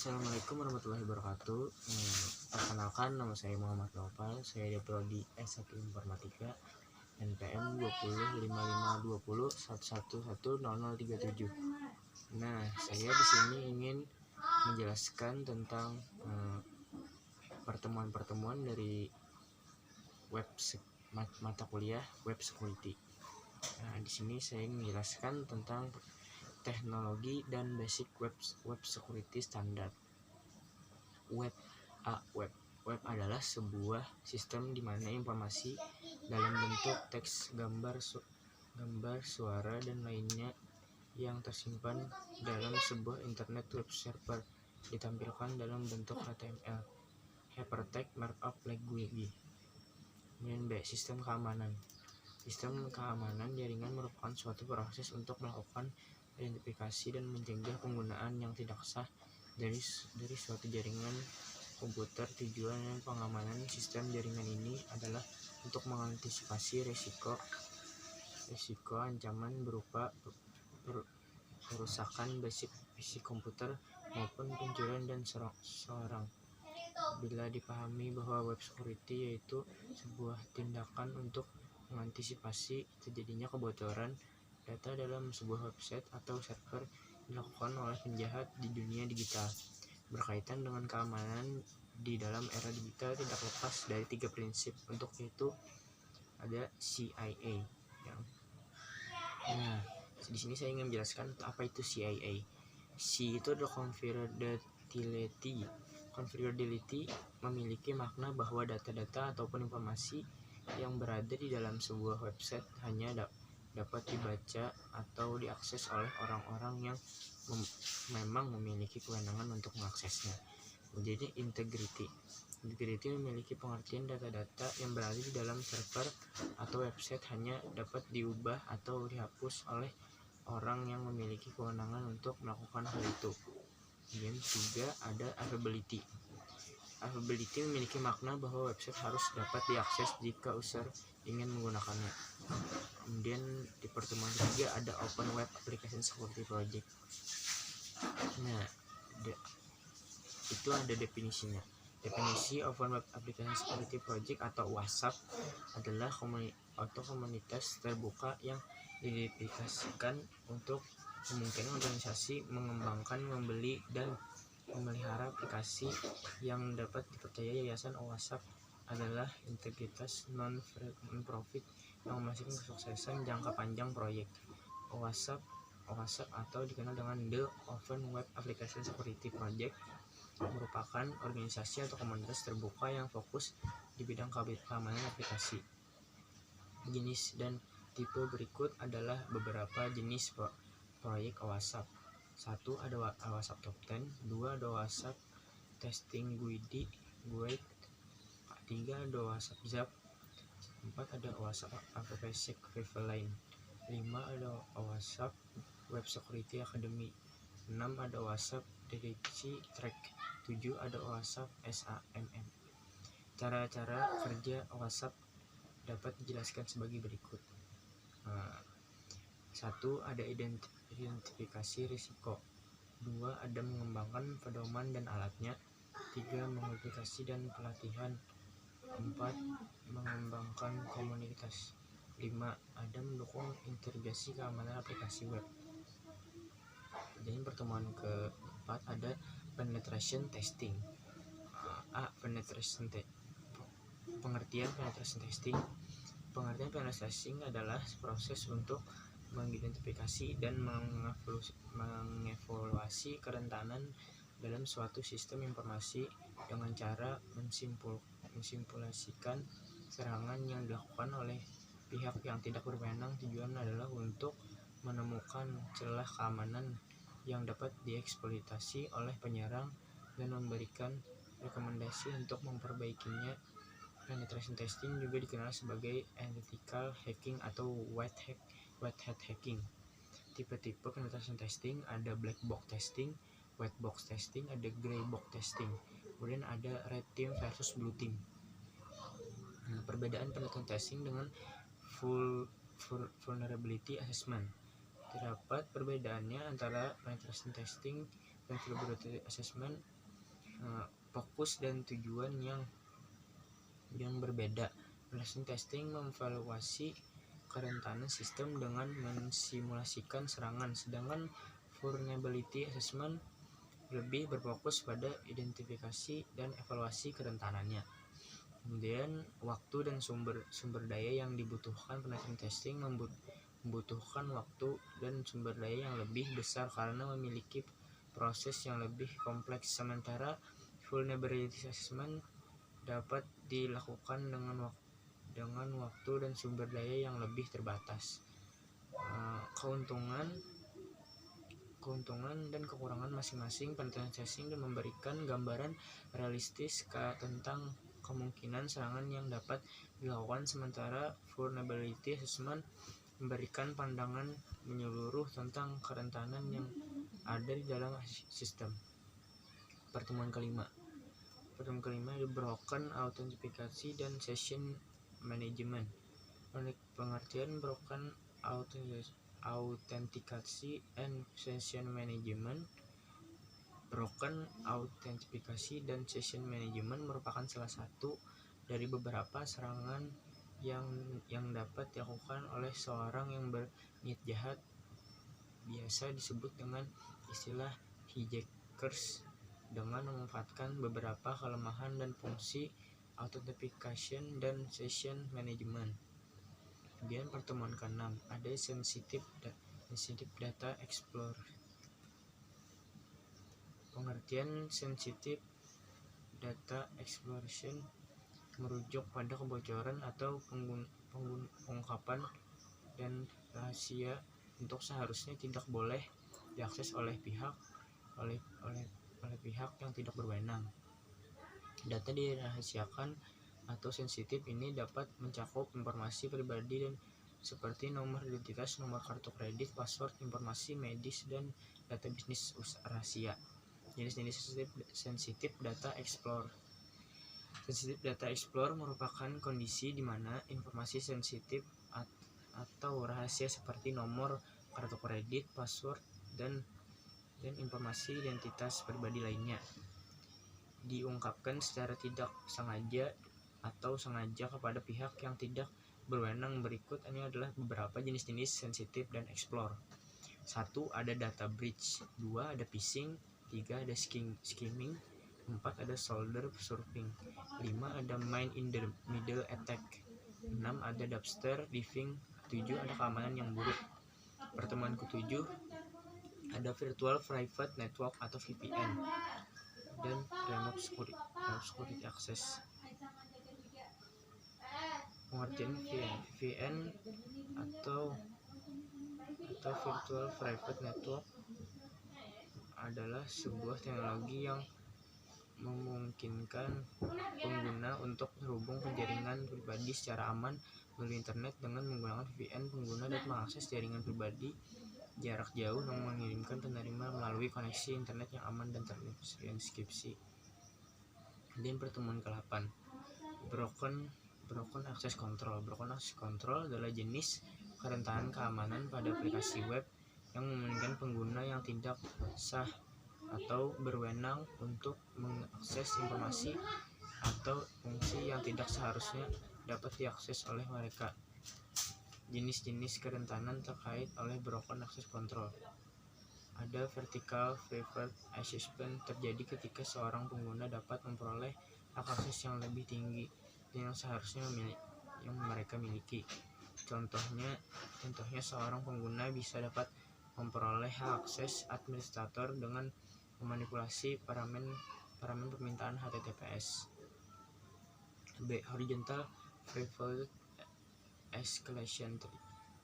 Assalamualaikum warahmatullahi wabarakatuh. Perkenalkan, nama saya Muhammad Nopal. Saya di Prodi S1 Informatika, NPM 20552011110037. Nah, saya di sini ingin menjelaskan tentang pertemuan-pertemuan dari mata kuliah Web Security. Nah, di sini saya ingin menjelaskan tentang teknologi dan basic web security standard. Web adalah sebuah sistem di mana informasi dalam bentuk teks, gambar, suara, dan lainnya yang tersimpan dalam sebuah internet web server ditampilkan dalam bentuk HTML, Hypertext Markup Language. Kemudian B. Sistem keamanan. Sistem keamanan jaringan merupakan suatu proses untuk melakukan identifikasi dan mencegah penggunaan yang tidak sah dari suatu jaringan komputer. Tujuan dan pengamanan sistem jaringan ini adalah untuk mengantisipasi risiko ancaman berupa perusakan fisik komputer maupun pencurian dan serang. Bila dipahami bahwa web security yaitu sebuah tindakan untuk mengantisipasi terjadinya kebocoran data dalam sebuah website atau server dilakukan oleh penjahat di dunia digital. Berkaitan dengan keamanan di dalam era digital tidak lepas dari 3 prinsip, untuk itu ada CIA. Nah, di sini saya ingin menjelaskan apa itu CIA. C itu adalah confidentiality memiliki makna bahwa data-data ataupun informasi yang berada di dalam sebuah website hanya dapat dibaca atau diakses oleh orang-orang yang memang memiliki kewenangan untuk mengaksesnya. Jadi integrity memiliki pengertian data-data yang berada di dalam server atau website hanya dapat diubah atau dihapus oleh orang yang memiliki kewenangan untuk melakukan hal itu. Kemudian 3 ada availability memiliki makna bahwa website harus dapat diakses jika user ingin menggunakannya. Kemudian di pertemuan ketiga ada Open Web Application Security Project. Nah, itu ada definisinya. Definisi Open Web Application Security Project atau WASAP adalah komunitas terbuka yang didedikasikan untuk memungkinkan organisasi mengembangkan, membeli, dan memelihara aplikasi yang dapat dipercaya. Yayasan WASAP adalah integritas non-profit yang memastikan kesuksesan jangka panjang proyek. WASAP atau dikenal dengan The Open Web Application Security Project merupakan organisasi atau komunitas terbuka yang fokus di bidang keamanan aplikasi. Jenis dan tipe berikut adalah beberapa jenis proyek WASAP. 1. Ada WASAP Top 10. 2. Ada WASAP Testing Guide. 3. Ada WASAP ZAP. 4. Ada WASAP AppSec Riverline. 5. Ada WASAP Web Security Academy. 6. Ada WASAP Deteksi Track. 7. Ada WASAP SAMM. Cara-cara kerja WASAP dapat dijelaskan sebagai berikut. 1. Ada identifikasi risiko. 2. Ada mengembangkan pedoman dan alatnya. 3. mengaplikasi dan pelatihan. 4. Mengembangkan komunitas. 5. Ada mendukung integrasi keamanan aplikasi web. Jadi pertemuan keempat ada penetration testing. Pengertian penetration testing. Pengertian penetration testing adalah proses untuk mengidentifikasi dan mengevaluasi kerentanan dalam suatu sistem informasi dengan cara mensimulasikan serangan yang dilakukan oleh pihak yang tidak berwenang. Tujuan adalah untuk menemukan celah keamanan yang dapat dieksploitasi oleh penyerang dan memberikan rekomendasi untuk memperbaikinya. Penetration testing juga dikenal sebagai ethical hacking atau white hat hacking. Tipe-tipe penetration testing ada black box testing, white box testing, ada gray box testing. Kemudian ada red team versus blue team. Nah, perbedaan penetration testing dengan vulnerability assessment. Terdapat perbedaannya antara penetration testing vulnerability assessment fokus dan tujuan yang berbeda. Penetration testing mengevaluasi kerentanan sistem dengan mensimulasikan serangan, sedangkan vulnerability assessment lebih berfokus pada identifikasi dan evaluasi kerentanannya. Kemudian waktu dan sumber daya yang dibutuhkan. Penetration testing membutuhkan waktu dan sumber daya yang lebih besar karena memiliki proses yang lebih kompleks, sementara vulnerability assessment dapat dilakukan dengan waktu dan sumber daya yang lebih terbatas. Keuntungan dan kekurangan masing-masing. Penetration testing dan memberikan gambaran realistis tentang kemungkinan serangan yang dapat dilakukan, sementara vulnerability assessment memberikan pandangan menyeluruh tentang kerentanan yang ada di dalam sistem. Pertemuan kelima ada broken authentication dan session management. Pengertian broken authentication and session management. Broken authentication dan session management merupakan salah satu dari beberapa serangan yang dapat dilakukan oleh seorang yang berniat jahat, biasa disebut dengan istilah hijackers, dengan memanfaatkan beberapa kelemahan dan fungsi authentication dan session management. Kemudian pertemuan ke-6 ada sensitive data explorer. Pengertian sensitive data exploration merujuk pada kebocoran atau pengungkapan dan rahasia untuk seharusnya tidak boleh diakses oleh pihak yang tidak berwenang. Data dirahasiakan atau sensitif ini dapat mencakup informasi pribadi dan seperti nomor identitas, nomor kartu kredit, password, informasi medis, dan data bisnis rahasia. Jenis-jenis sensitif data explorer. Sensitive data explorer merupakan kondisi di mana informasi sensitif atau rahasia seperti nomor kartu kredit, password, dan informasi identitas pribadi lainnya diungkapkan secara tidak sengaja atau sengaja kepada pihak yang tidak berwenang. Berikut ini adalah beberapa jenis-jenis sensitif dan explore. 1. Ada data breach. 2. Ada phishing. 3. Ada skimming. 4. Ada shoulder surfing. 5. Ada man in the middle attack. 6. Ada dumpster diving. 7. Ada keamanan yang buruk. Pertemuan ke-7 ada virtual private network atau VPN dan remote security access. Pengertian VPN atau virtual private network adalah sebuah teknologi yang memungkinkan pengguna untuk terhubung ke jaringan pribadi secara aman melalui internet. Dengan menggunakan VPN, pengguna dapat mengakses jaringan pribadi jarak jauh yang mengirimkan penerima melalui koneksi internet yang aman dan terenkripsi. Dan pertemuan ke-8 broken access control. Broken access control adalah jenis kerentanan keamanan pada aplikasi web yang memungkinkan pengguna yang tidak sah atau berwenang untuk mengakses informasi atau fungsi yang tidak seharusnya dapat diakses oleh mereka. Jenis-jenis kerentanan terkait oleh broken access control. Ada vertical private accessment, terjadi ketika seorang pengguna dapat memperoleh hak akses yang lebih tinggi yang seharusnya yang mereka miliki. Contohnya seorang pengguna bisa dapat memperoleh hak akses administrator dengan memanipulasi parameter permintaan HTTPS. B. Horizontal private escalation,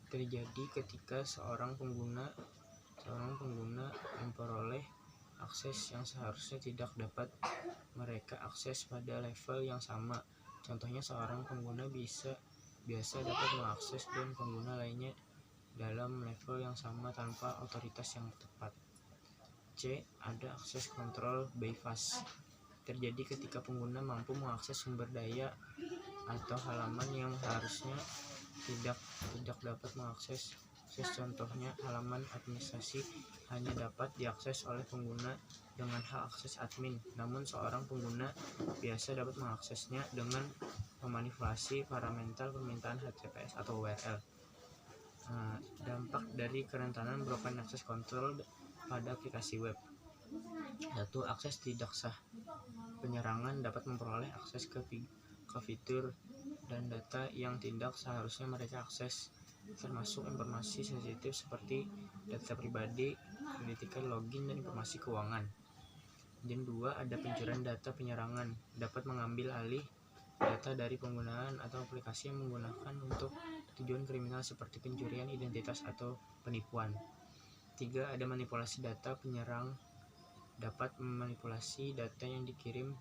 terjadi ketika seorang pengguna memperoleh akses yang seharusnya tidak dapat mereka akses pada level yang sama. Contohnya seorang pengguna biasa dapat mengakses dan pengguna lainnya dalam level yang sama tanpa otoritas yang tepat. C. Ada access control bypass, terjadi ketika pengguna mampu mengakses sumber daya atau halaman yang seharusnya tidak dapat mengakses diakses. Contohnya, halaman administrasi hanya dapat diakses oleh pengguna dengan hak akses admin, namun seorang pengguna biasa dapat mengaksesnya dengan memanipulasi parameter permintaan HTTPS atau URL. Dampak dari kerentanan broken access control pada aplikasi web. 1. Akses tidak sah. Penyerangan dapat memperoleh akses ke fitur dan data yang tidak seharusnya mereka akses, termasuk informasi sensitif seperti data pribadi, kritical login, dan informasi keuangan. Dan 2. Ada pencurian data. Penyerangan dapat mengambil alih data dari penggunaan atau aplikasi yang menggunakan untuk tujuan kriminal seperti pencurian identitas atau penipuan. 3. Ada manipulasi data. Penyerang dapat memanipulasi data yang dikirim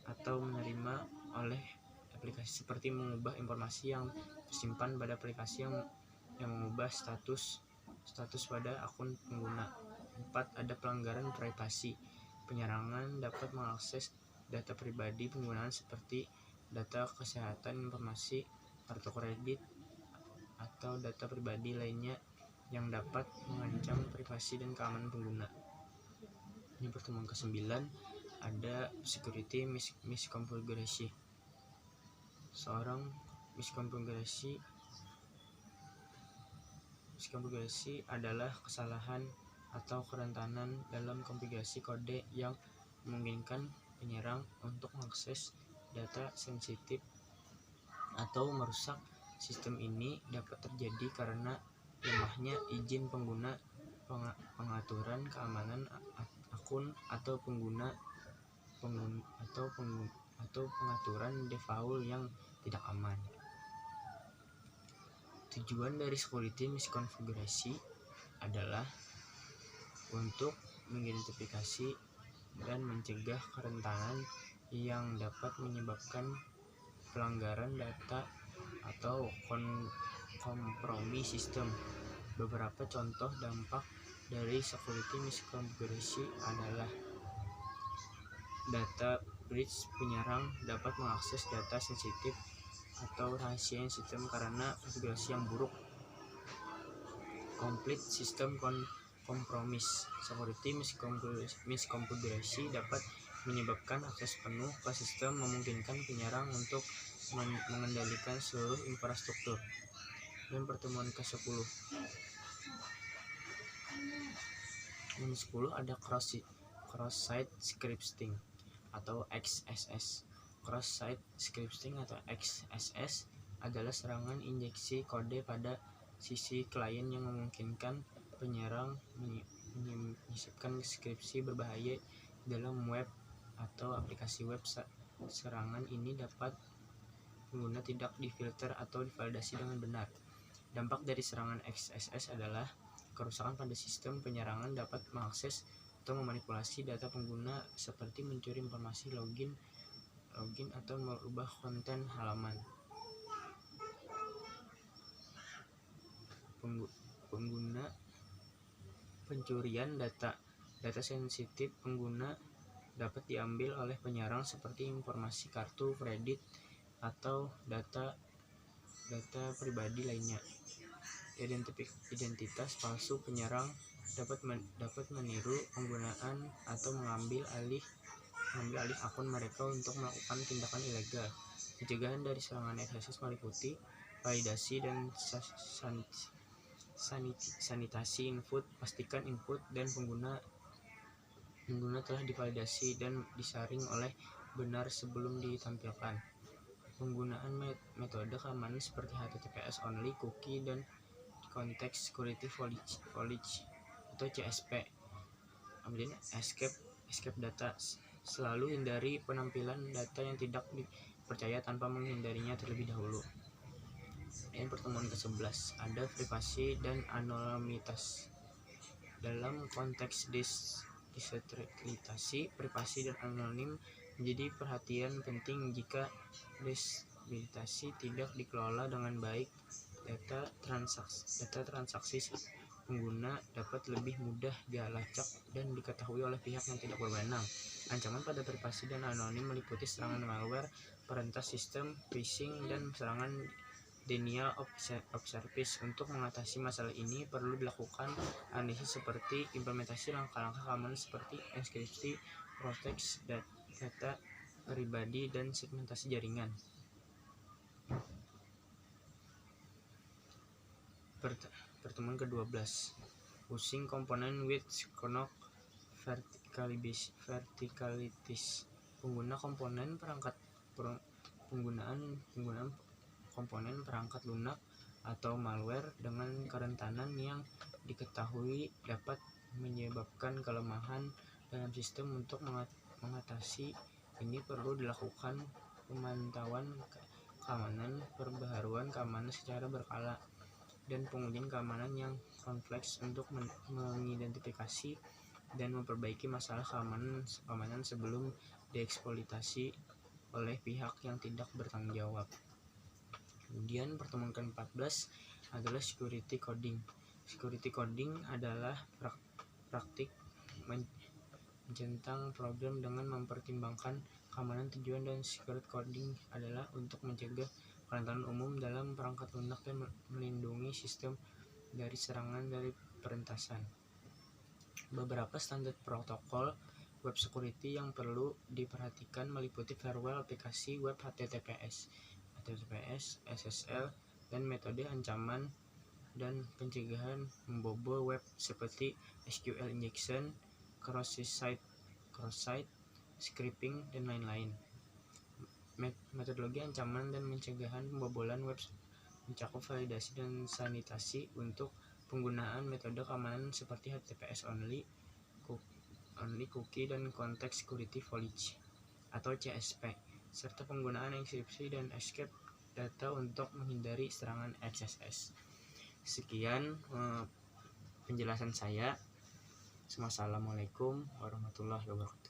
atau menerima oleh aplikasi, seperti mengubah informasi yang tersimpan pada aplikasi yang mengubah status pada akun pengguna. 4. Ada pelanggaran privasi. Penyerangan dapat mengakses data pribadi penggunaan seperti data kesehatan, informasi kartu kredit, atau data pribadi lainnya yang dapat mengancam privasi dan keamanan pengguna. Ini pertemuan ke-9, ada security misconfiguration. Seorang miskonfigurasi adalah kesalahan atau kerentanan dalam konfigurasi kode yang memungkinkan penyerang untuk mengakses data sensitif atau merusak sistem. Ini dapat terjadi karena lemahnya izin pengguna, pengaturan keamanan akun, atau pengaturan default yang tidak aman. Tujuan dari security misconfiguration adalah untuk mengidentifikasi dan mencegah kerentanan yang dapat menyebabkan pelanggaran data atau kompromi sistem. Beberapa contoh dampak dari security misconfiguration adalah data breach. Penyerang dapat mengakses data sensitif atau rahasia sistem karena konfigurasi yang buruk. Complete system compromise. Security misconfiguration dapat menyebabkan akses penuh ke sistem, memungkinkan penyerang untuk mengendalikan seluruh infrastruktur. Dan pertemuan ke-10. Yang 10 ada cross-site scripting atau XSS. Cross-site scripting atau XSS adalah serangan injeksi kode pada sisi klien yang memungkinkan penyerang menyisipkan skripsi berbahaya dalam web atau aplikasi web. Serangan ini dapat pengguna tidak difilter atau divalidasi dengan benar. Dampak dari serangan XSS adalah kerusakan pada sistem. Penyerangan dapat mengakses atau memanipulasi data pengguna seperti mencuri informasi login atau merubah konten halaman. Pencurian data sensitif pengguna dapat diambil oleh penyerang seperti informasi kartu kredit atau data pribadi lainnya. Identitas palsu. Penyerang dapat meniru penggunaan atau mengambil alih akun mereka untuk melakukan tindakan ilegal. Pencegahan dari serangan XSS meliputi validasi dan sanitasi input. Pastikan input dan pengguna telah divalidasi dan disaring oleh benar sebelum ditampilkan. Penggunaan metode keamanan seperti HTTPS only, cookie, dan context security policy atau CSP. Kemudian escape data. Selalu hindari penampilan data yang tidak dipercaya tanpa menghindarinya terlebih dahulu. Yang pertemuan ke-11 ada privasi dan anonimitas. Dalam konteks diskreditasi, privasi dan anonim menjadi perhatian penting. Jika diskreditasi tidak dikelola dengan baik, data transaksi pengguna dapat lebih mudah dilacak dan diketahui oleh pihak yang tidak berwenang. Ancaman pada privasi dan anonim meliputi serangan malware, peretas sistem, phishing, dan serangan denial of service. Untuk mengatasi masalah ini perlu dilakukan analisis seperti implementasi langkah-langkah keamanan seperti enkripsi, protect data pribadi, dan segmentasi jaringan. Pertemuan ke-12, using komponen with Knock verticalities. Penggunaan komponen perangkat lunak atau malware dengan kerentanan yang diketahui dapat menyebabkan kelemahan dalam sistem. Untuk mengatasi ini perlu dilakukan pemantauan keamanan, perbaharuan keamanan secara berkala, dan pengujian keamanan yang kompleks untuk mengidentifikasi dan memperbaiki masalah keamanan sebelum dieksploitasi oleh pihak yang tidak bertanggung jawab. Kemudian pertemuan ke-14 adalah security coding. Security coding adalah praktik mencentang program dengan mempertimbangkan keamanan. Tujuan dan security coding adalah untuk mencegah kerentanan umum dalam perangkat lunak dan melindungi sistem dari serangan dari peretasan. Beberapa standar protokol web security yang perlu diperhatikan meliputi firewall, aplikasi web, HTTPS, SSL, dan metode ancaman dan pencegahan membobol web seperti SQL injection, cross-site scripting, dan lain-lain. Metodologi ancaman dan pencegahan pembobolan web mencakup validasi dan sanitasi untuk penggunaan metode keamanan seperti HTTPS only, cookie, dan context security knowledge atau CSP, serta penggunaan enkripsi dan escape data untuk menghindari serangan XSS. Sekian penjelasan saya. Wassalamualaikum warahmatullahi wabarakatuh.